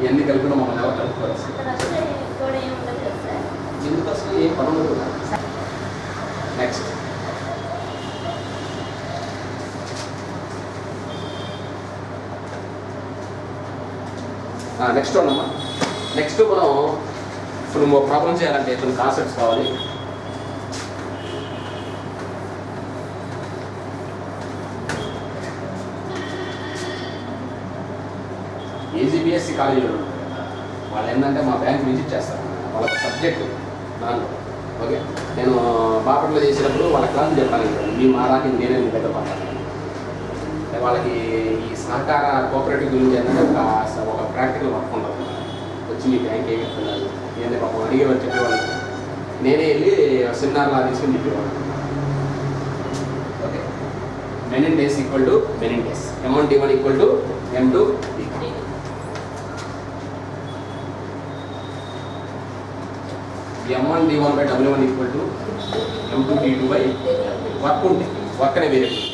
ఇవన్నీ కలిపిన మమ్మల్ని ఎవరు కలుపుకోవాలి ఎందుకు అసలు ఏం పని ఉండదు. నెక్స్ట్ నెక్స్ట్ ఉండమ్మా. నెక్స్ట్ మనం ఇప్పుడు ప్రాబ్లం చేయాలంటే కొన్ని కాన్సెప్ట్స్ కావాలి. ఏజీబీఎస్సీ కాలేజీలో వాళ్ళు ఏంటంటే మా బ్యాంక్ విజిట్ చేస్తారు, వాళ్ళ సబ్జెక్టు దాంట్లో. ఓకే, నేను బాపట్లో చేసినప్పుడు వాళ్ళ క్లాస్ చెప్పాను, మీ మారాకి నేనే పెద్ద పడతాను. వాళ్ళకి ఈ సహకార కోఆపరేటివ్ గురించి ఏంటంటే ఒక ప్రాక్టికల్ వర్క్ ఉంటుంది. వచ్చి మీ బ్యాంక్ ఏమి చెప్తున్నారు ఏంటంటే పాపం అడిగేవాళ్ళు చెప్పేవాళ్ళు, నేనే వెళ్ళి సెమినార్లా తీసుకుని చెప్పేవాళ్ళు. Okay, men in days equal to men in days, M1D1 equal to M2D2. M1D1 by W1 equal to M2D2 by work ఉంటుంది, వర్క్ అనే వేరియబుల్.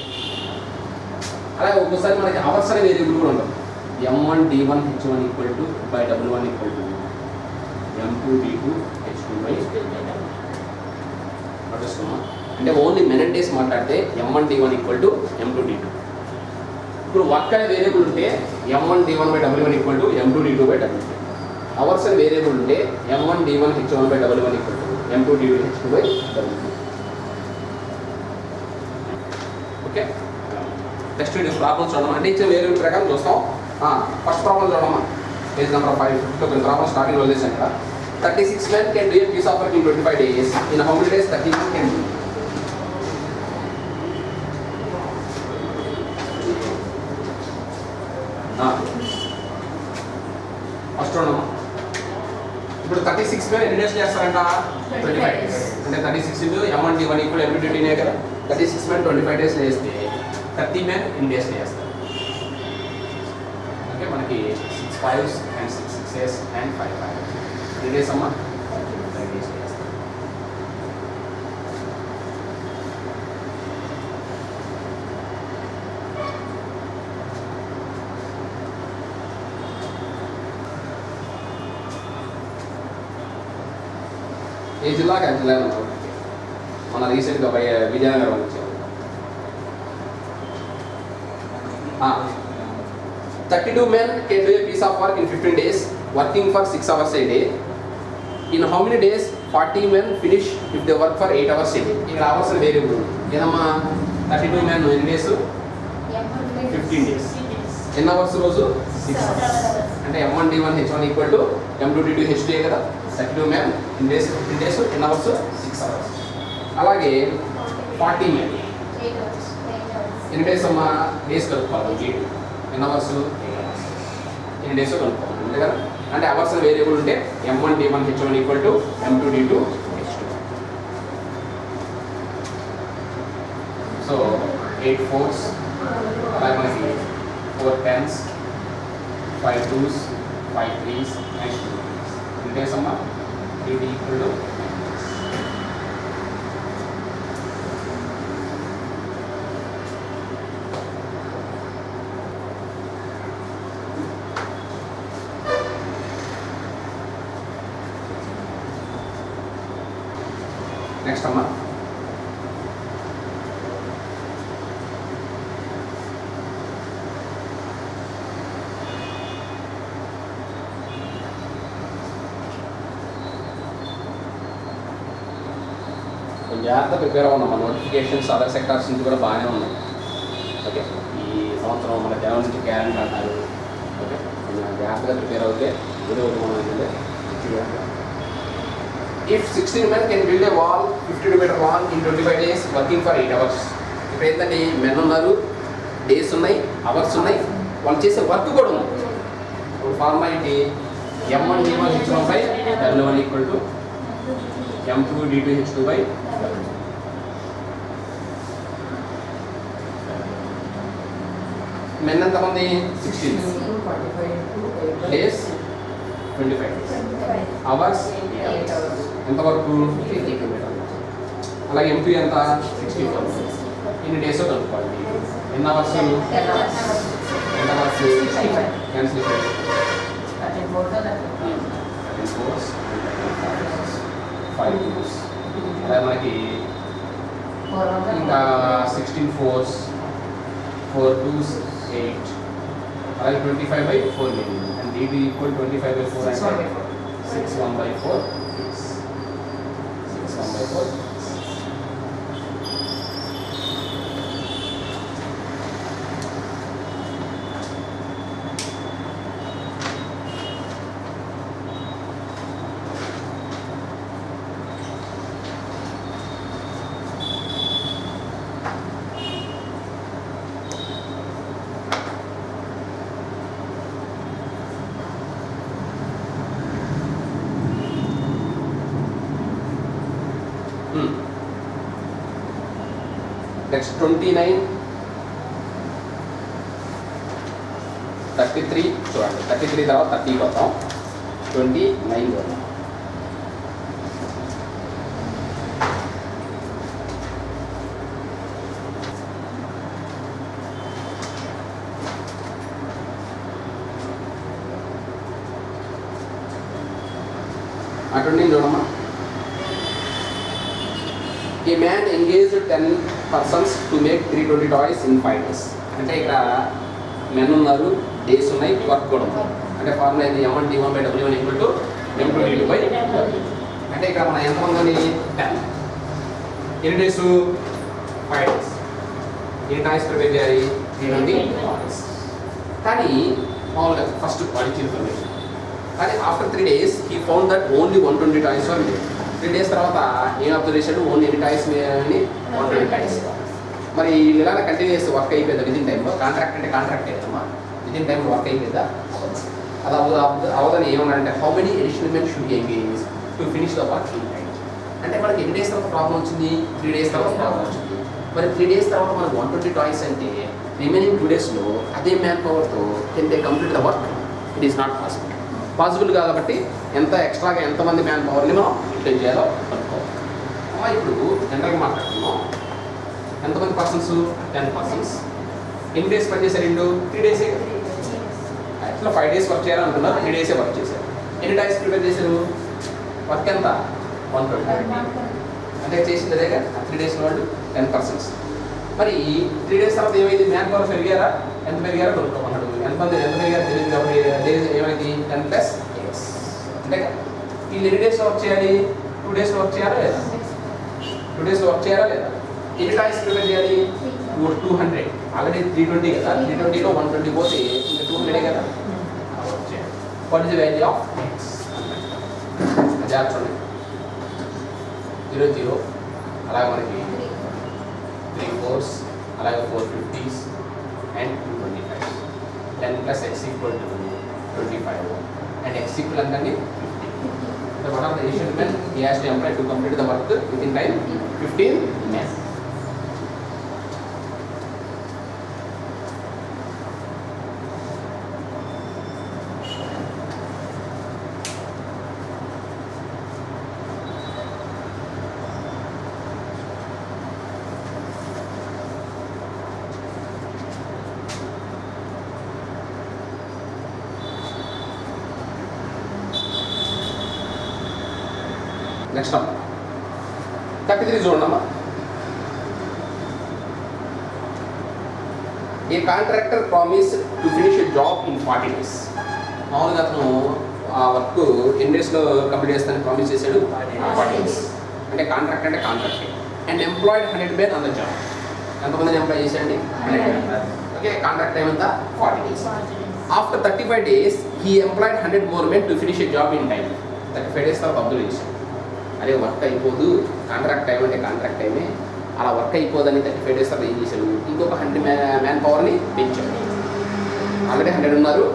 అలాగే ఒక్కోసారి మనకి అవర్స్ అనే వేరియబుల్ కూడా ఉంటుంది. M1D1 H1 equal to buy W1 equal to M2D2 H2 by పట్టుకున్నాం. అంటే ఓన్లీ మెనన్ డేస్ మాట్లాడితే M1D1 ఈక్వల్ టు M2D2. ఇప్పుడు వర్క్ అనే వేరియబుల్ ఉంటే M1D1 by W1 equal to M2D2 by W2. Hours అనే వేరియబుల్ ఉంటే M1D1 H1 by W1 equal to M2D2 H2 by W2. Okay, next video problems చూడడం అంటే ఇచ్చిన variable ప్రకారం చూస్తాం. ఫస్ట్ ప్రాబ్లం చూడమ్మా, పేజ్ నెంబర్ 5. కొన్ని ప్రాబ్లమ్ స్టార్టింగ్ వదిలేసాను కదా. 36 men can do a piece of work in 25 days. In how many days 30 men can do? First చూడమ్మా, ఇప్పుడు 36 men ఎన్ని డేస్ చేస్తారంట? 25 డేస్. అంటే 36 ఇంటూ M1D1 ఈక్వల్ M2D2 కదా. 36 men 25 డేస్ చేస్తే 30 men ఇన్ డేస్ చేస్తారు. ఓకే, మనకి 6 5s and 6 6s and 5 5. ఎన్ని డేస్ అమ్మా? 30 డేస్ చేస్తారు. ఏ జిల్లాకి ఆ జిల్లా మన రీసెంట్గా విజయనగరం వచ్చాము. 32 men can do a piece of work in 15 days, working for 6 hours a day. In how many days 40 men finish if they work for 8 hours a day? ఇక్కడ అవర్స్ వేరియబుల్ ఏదమ్మా? 32 men ఎన్ని డేస్? 15 డేస్. ఎన్ని hours రోజు? 6 hours. అంటే M1D1 H1 equal to M2D2 H2 కదా. 32 men in days 15 days, ఎన్ని hours? 6 hours. అలాగే 40 men ఎన్ని డేస్ అమ్మా? డేస్ కలుపుకోవాలి. 8 ఎన్ని అవర్స్? 8 అవర్స్. ఎన్ని డేస్ కలుపుకోవాలి అంతే కదా. అంటే అవర్స్ వేరియబుల్ ఉంటే M1D1 H1 equal to M2D2 H2. So 8 4s, అలాగే మనకి 4 10s, 5 2s, 5 3s and 2 3s. ఎన్ని డేస్ అమ్మా? 8 ఈక్వల్ టు నెక్స్ట్ అమ్మా. జాగ్రత్త ప్రిపేర్ అవ్వడం. మన నోటిఫికేషన్స్ అదర్ సెక్టార్స్ నుంచి కూడా బాగానే ఉన్నాయి. ఓకే, ఈ సంవత్సరం మన జనవరి నుంచి క్యాలెండర్ అంటారు. ఓకే, జాగ్రత్తగా ప్రిపేర్ అవుతే ఏదో ఒకటి మనం ఏంటంటే if 16 men can build a wall 52 meter long in 25 days working for 8 hours. ఇప్పుడు ఏంటంటే మెన్ ఉన్నారు, డేస్ ఉన్నాయి, అవర్స్ ఉన్నాయి, వాళ్ళు చేసే వర్క్ కూడా ఉంది. ఇప్పుడు formality M1D1 H1 by W1 equal to M2D2 H2 by men ఎంతమంది? 16 డేస్ 25 డేస్, అవర్స్ ఎంతవరకు? 52 మీటర్లు. అలాగే M2 ఎంత? 64. ఇన్ని డేస్ కలుపుకోవాలి. ఎన్ని అవర్స్? ఎంత అవర్స్? 10 6 34 4s 5 2s అలాగే మనకి ఇంకా 16 4s 4 2s 8 అలాగే 25/4 మిగిలింది అండ్ dt ఈక్వల్ 25/4 అంటే 6 1/4 Next 29, 33 చూడండి 33 తర్వాత 30 పోతాం 29 పోతాం అటువంటి చూడమ్మా A man engaged 10 persons to make 320 toys in 5 days. అంటే ఇక్కడ మెన్ ఉన్నారు, డేస్ ఉన్నాయి, వర్క్ కూడా ఉంది. అంటే ఫార్ములా ఇది M1 D1/W1 equal to M2 D2/W. అంటే ఇక్కడ మన ఎంతమంది ఉంది 10. ఎన్ని డేస్ 5 డేస్. ఎన్ని టాయ్స్ ప్రిపేర్ చేయాలి 320 టాయ్స్. కానీ మామూలుగా ఫస్ట్ వాడికి ఇన్ఫర్మేషన్. కానీ after 3 days he found that only 120 toys were made. 3 days తర్వాత ఏం అబ్జర్వ్ చేశాడు ఓన్లీ ఎన్ని టాయ్స్ అని 120 టాయ్స్. మరి ఇలా కంటిన్యూస్ వర్క్ అయిపోయిందా విదిన్ టైంలో? కాంట్రాక్ట్ అంటే కాంట్రాక్ట్ అవుతామా విదిన్ టైంలో వర్క్ అయిపోయిందా? అది అవదని ఏమన్నాడంటే how many additional men should engage to finish the work in time. అంటే మనకి ఎన్ని డేస్ తర్వాత ప్రాబ్లం వచ్చింది? 3 days తర్వాత ప్రాబ్లం వచ్చింది. మరి 3 days తర్వాత మనకు 120 టాయ్స్ అంటే రిమైనింగ్ 2 daysలో అదే మ్యాన్ పవర్తో can they complete the work? It is not possible కాబట్టి ఎంత ఎక్స్ట్రాగా ఎంతమంది మ్యాన్ పవర్ని మనం రిటైన్ చేయాలో అనుకోవాలి. ఇప్పుడు జనరల్గా మాట్లాడుతున్నాం ఎంతమంది పర్సన్స్ 10 పర్సన్స్. ఎన్ని డేస్ పని చేశారు? 3 days. యాక్చువల్గా 5 days వర్క్ చేయాలనుకున్నారు, 3 days వర్క్ చేశారు. ఎన్ని టైమ్స్ ప్రిపేర్ చేశారు? వర్క్ ఎంత 120. అంటే చేసింది అదేగా 3 days వాళ్ళు 10 పర్సన్స్. మరి 3 days తర్వాత ఏమైంది? మ్యాన్ పవర్ పెరిగారా? ఎంత పెరిగారో కొనుక్కోమన్నాడు. ఎంత పెరిగారో తెలియదు కాబట్టి డేస్ ఏమైంది 10 + 8. అంటే వీళ్ళు ఎన్ని డేస్లో వర్క్ చేయాలి? 2 daysలో వర్క్ చేయాలా లేదా? 2 daysలో వర్క్ చేయాలా లేదా? ఎన్ని టాయ్స్ ప్రిపేర్ చేయాలి? 200. ఆల్రెడీ 320 కదా, 320లో 120 పోతే ఇంకా 200 కదా. What is the value of x? అది చూడండి 0 0 అలాగే మనకి 3 4s అలాగే 4 50s and 225. 10 + x = 25 and x equal అంటే 50. So what are the additional men he has to employ to complete the work within time? 15 men. Next 33 చూడమ్మా. A contractor promise to finish a job in 40 days. మామూలుగా అతను ఆ work ఎన్ని డేస్లో complete చేస్తానని promise చేశాడు 40 days. అంటే contract అంటే contract. And employed 100 men on the job. ఎంతమందిని ఎంప్లాయ్ చేశాడండి? 100. ఓకే, కాంట్రాక్ట్ టైం అంతా 40 days. After 35 days he employed 100 more men to finish a job in time. 35 days తర్వాత అబ్జర్వ్ చేశాడు. అదే వర్క్ అయిపోదు, కాంట్రాక్ట్ టైం అంటే కాంట్రాక్ట్ టైమే, అలా వర్క్ అయిపోదని 35 days తర్వాత ఏం చేశాడు? ఇంకొక 100 మ్యాన్ పవర్ని పెంచాడు. ఆల్రెడీ 100 ఉన్నారు,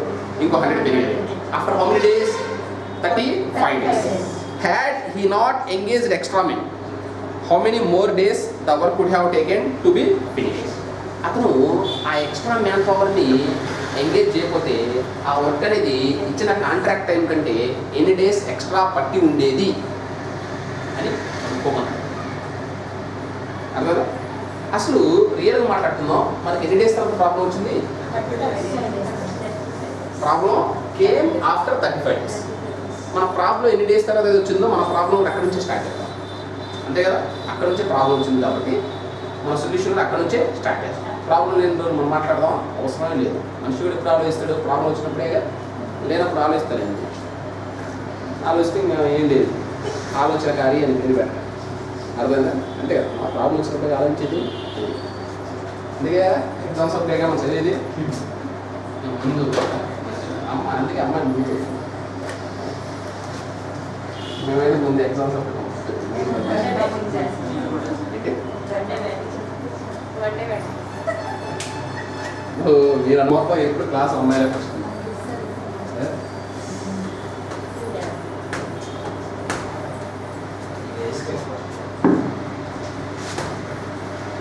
ఇంకో 100 పెరిగాడు. After how many days? 35 days. Had he not engaged extra men, how many more days the work would have taken to be finished? అతను ఆ ఎక్స్ట్రా మ్యాన్ పవర్ని ఎంగేజ్ చేయకపోతే ఆ వర్క్ అనేది ఇచ్చిన కాంట్రాక్ట్ టైం కంటే ఎన్ని డేస్ ఎక్స్ట్రా పట్టి ఉండేది అని అనుకోమన్నాడు. అర్థం? అసలు రియల్గా మాట్లాడుతున్నాం, మనకి ఎన్ని డేస్ తర్వాత ప్రాబ్లం వచ్చింది? Problem came after 35 days. మన ప్రాబ్లం ఎన్ని డేస్ తర్వాత ఏది వచ్చిందో మన ప్రాబ్లం అక్కడ నుంచి స్టార్ట్ చేద్దాం, అంతే కదా. అక్కడ నుంచే ప్రాబ్లం వచ్చింది కాబట్టి మన సొల్యూషన్ కూడా అక్కడ నుంచే స్టార్ట్ చేస్తాం. ప్రాబ్లం లేని రోజు మనం మాట్లాడదాం అవసరమే లేదు. మనిషి కూడా ఎప్పుడు ఆలోచిస్తాడు, ప్రాబ్లం వచ్చినప్పుడే, లేనప్పుడు ఆలోచిస్తాడండి. ఆలోచిస్తే ఇంకా ఏం లేదు, ఆలోచనకారి అని పేరు పెట్టాలి, అర్థమైందా? అంతే కదా, మా ప్రాబ్లం వచ్చినప్పుడు ఆలోచించేది. అందుకే ఎగ్జామ్స్ అప్పుడేగా మనం చదివేది ముందు అమ్మ, అందుకే అమ్మ ముందు మేమైతే ముందు ఎగ్జామ్స్ అప్పుడు మీరు అనుభవం ఎప్పుడు క్లాస్ అమ్మాయిలే ఫస్ట్.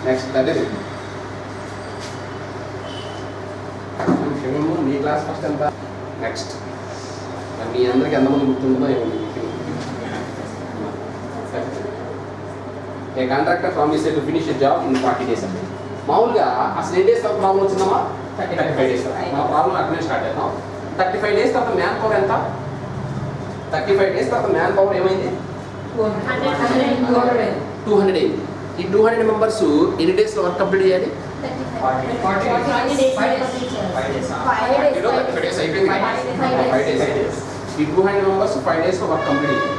నెక్స్ట్ అదే క్షేమము మీ క్లాస్ ఫస్ట్ ఎంత? నెక్స్ట్ మీ అందరికి ఎంతమంది గుర్తుంటుందో ఏమో. A contractor promise to finish job in 40 days అంటే మామూలుగా అసలు ఎన్ని డేస్ తర్వాత ప్రాబ్లం వచ్చిందమ్మా? 35 days. మన ప్రాబ్లం అక్కడే స్టార్ట్ అవుతాం. 35 days తర్వాత మ్యాన్ పవర్ ఎంత? 35 days తర్వాత మ్యాన్ పవర్ ఏమైంది? 200 అయింది. ఈ 200 మెంబర్స్ ఎన్ని డేస్లో వర్క్ కంప్లీట్ చేయాలి? 5 days అయిపోయింది. 5 days. ఈ 200 మెంబర్స్ 5 daysలో వర్క్ కంప్లీట్ చేయాలి.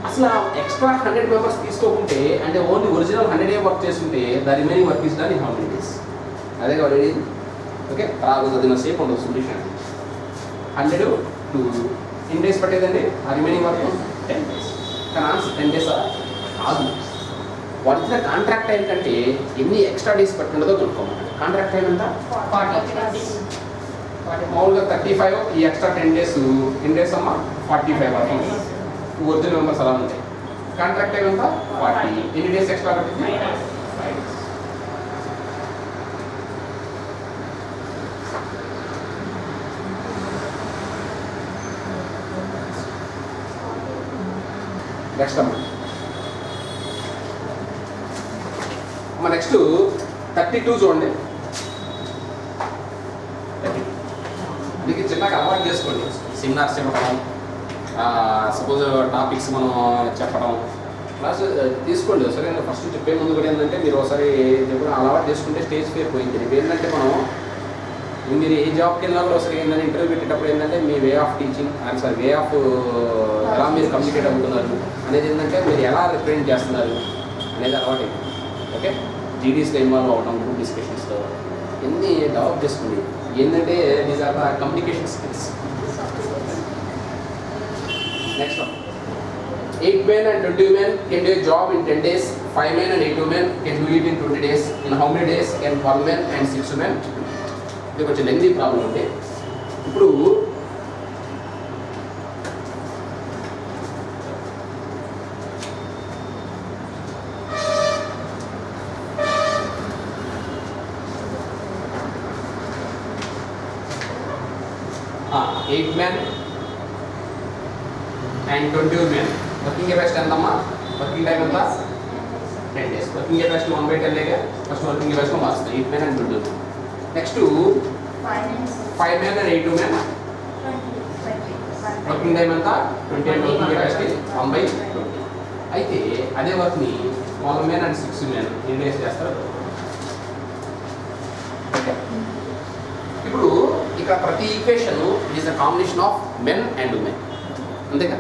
అసలు ఎక్స్ట్రా 100 మెంబర్స్ తీసుకోకుంటే, అంటే ఓన్లీ ఒరిజినల్ 100 వర్క్ చేస్తుంటే the remaining work is done in how many days? అదే కాబట్టి ఓకే, రాదు చదివిన సేపు ఉండదు సొల్యూషన్. 100 to ఎన్ని డేస్ పట్టేదండి ఆ రిమైనింగ్ వర్క్? 10 days. కానీ ఆన్సర్ 10 days కాదు. వాళ్ళు ఇచ్చిన కాంట్రాక్ట్ టైం కంటే ఎన్ని ఎక్స్ట్రా డేస్ పట్టిండదో కనుక్కోమన్నాడు. కాంట్రాక్ట్ టైం ఎంత? 40. మామూలుగా 35, ఈ ఎక్స్ట్రా 10 days, 10 days అమ్మా 45 వరకు ఒరిజినల్ మెంబర్స్ అలా ఉంటాయి. కాంట్రాక్ట్ టైం ఎంత? 40. ఎన్ని డేస్ ఎక్స్ట్రా పట్టింది? 5 days. నెక్స్ట్ అమ్మా నెక్స్ట్ 32 చూడండి. 32 మీకు చిన్నగా అలవాటు చేసుకోండి. సెమినార్స్ చెప్పడం, సపోజ్ టాపిక్స్ మనం చెప్పడం, క్లాస్ తీసుకోండి. ఒకసారి ఫస్ట్ చెప్పే ముందు కూడా ఏంటంటే మీరు ఒకసారి చెప్పడం అలవాటు చేసుకుంటే స్టేజ్ ఫియర్ పోయింది. ఏంటంటే మనం మీరు ఏ జాబ్కి వెళ్ళినప్పుడు ఒకసారి ఏంటంటే ఇంటర్వ్యూ పెట్టేటప్పుడు ఏంటంటే మీ way of teaching sorry way of ఎలా మీరు కమ్యూనికేట్ అవుతున్నారు అనేది ఏంటంటే మీరు ఎలా రిప్రజెంట్ చేస్తున్నారు అనేది అలవాటు అయిపోయింది. ఓకే, జీడీస్లో ఇన్వాల్వ్ అవ్వడం, గ్రూప్ డిస్కషన్స్లో ఎన్ని డెవలప్ చేసుకోండి. ఏంటంటే these are the communication skills. Next 8 men and 20 women can do a job in 10 days. 5 men and 8 women can do it in 20 days. In how many days can 1 man and 6 women? ఇది కొంచెం lengthy problem ఉంది. ఇప్పుడు eight men and 20 women. Working capacity ఎంతమ్మా? Working time ఎంత? 10 days. Working capacity 1/10 లేగా first working capacity మారుస్తుంది. 8 men and 20 women. Next 5 men and 8 women. Working time ఎంత? 20 and working capacity 1/20. అయితే అదే వర్క్ని 1 men and 6 women ఎన్ని డేస్ చేస్తారు? ఇప్పుడు ఇక్కడ ప్రతి equation is a combination of men and women, అంతేగా.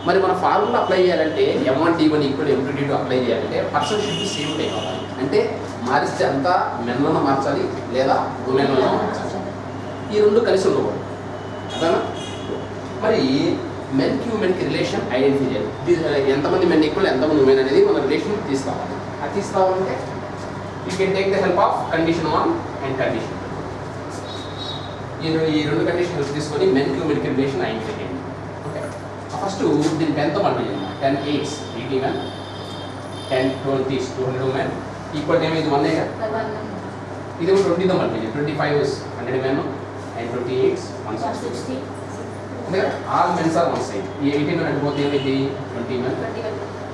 మరి మన ఫార్ములా అప్లై చేయాలంటే M1T1 ఈక్వల్ M2T2 అప్లై చేయాలంటే person should be same time అవ్వాలి. అంటే మారిస్తే అంతా మెన్లను మార్చాలి లేదా ఉమెన్లను మార్చాలి. ఈ రెండు కలిసి ఉండకూడదు, అదేనా? మరి మెన్కి ఉమెన్కి రిలేషన్ ఐడెంటిఫై చేయాలి. ఎంతమంది మెన్ ఈక్వల్ ఎంతమంది ఉమెన్ అనేది మన రిలేషన్ తీసుకోవాలి. అది తీసుకోవాలంటే you can take the help of condition 1 and condition 2. ఈ రెండు కండిషన్స్ తీసుకొని మెన్కి ఉమెన్కి రిలేషన్ ఐడెంటిఫై చేయండి. ఓకే, ఫస్ట్ దీన్ని 10తో మల్టిప్లై చేయండి. 10 8s 80 men, 10 20s 200 women equal ఏమైంది 1 ఇదేమో 20తో మల్టిప్లై చేయండి. 25s 100 men and 28s 160. అంటే all mens are one side. ఈ 80 men అంటే పోతే ఏమైంది 20 men.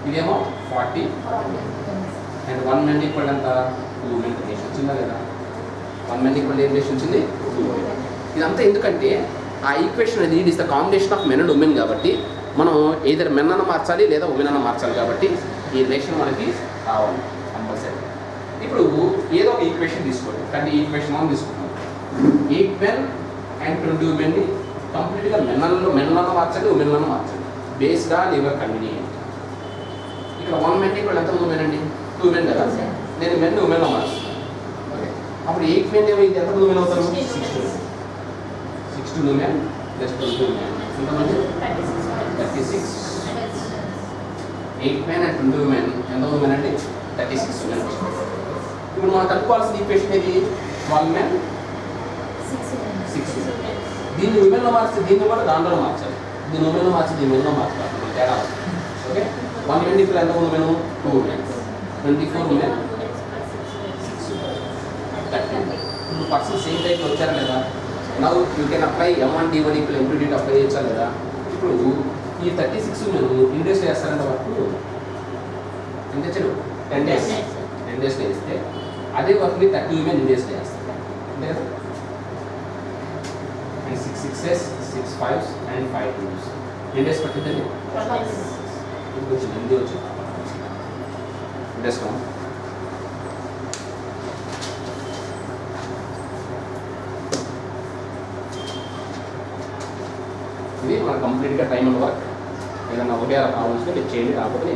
ఇదేమో 40 అండ్ 1 men ఈక్వల్ ఎంత 2 men రిలేషన్ వచ్చిందా లేదా? 1 men ఈక్వల్ రిలేషన్ వచ్చింది 2 men. ఇదంతా ఎందుకంటే ఆ ఈక్వేషన్ అనేది it is the combination of men and women కాబట్టి మనం ఏదర్ మెన్ అన్న మార్చాలి లేదా ఉమెన్ అన్న మార్చాలి కాబట్టి ఈ రిలేషన్ మనకి రావాలి కంపల్సరీ. ఇప్పుడు ఏదో ఒక ఈక్వేషన్ తీసుకోండి, కానీ ఈ ఈక్వేషన్ మనం తీసుకుంటాం 8 men and 20 women ని కంప్లీట్గా మెన్లను మార్చండి ఉమెన్లను మార్చండి బేస్డ్ ఆన్ యువర్ కన్వీనియంట్. ఇక్కడ 1 men ఇక్కడ ఎంత ఉమెన్ అండి 2 men కదా, నేను మెన్ ఉమెన్లో మార్చుతాను. ఓకే, అప్పుడు 8 men ఏమో ఇది ఎంత ఉమెన్ అవుతారు 6 men ప్లస్ 20 women ఎంతమంది 36. 8 men and 20 women ఎంత ఉమెన్ అండి 36 women. ఇప్పుడు మనం కనుక్కోవాల్సిన ఈక్వేషన్ ఏది 1 men 6 women. దీన్ని ఉమెన్లో మార్చి దీన్ని కూడా దాంట్లో మార్చాలి, దీన్ని ఉమెన్లో మార్చి దీన్ని ఉమెన్లో మార్చాలి తేడా. ఓకే, 1 men ఇప్పుడు ఎంత women 2 women 24 women 6 women. 2% same టైప్లో వచ్చారా లేదా? Now you can apply M1 D1 ఇప్పుడు M2 అప్లై చేయొచ్చా లేదా? ఇప్పుడు ఈ 36 women ఎన్ని డేస్ చేస్తారంటే వర్క్ ఎంత చెడు 10 days 10 days చేస్తే అదే వర్క్ని 30 women ఎన్ని డేస్ చేస్తారు అంతే కదా. And 6 6s 6 5s and 5 2s ఎన్ని డేస్ పట్టిందండి? ఇప్పుడు వచ్చింది ఎన్ని వచ్చింది డేస్ కౌంట్. ఇది మన కంప్లీట్గా టైం అండ్ వర్క్. ఏదైనా ఒకటే అలా కావాల్సి మీరు చేయండి, కాకపోతే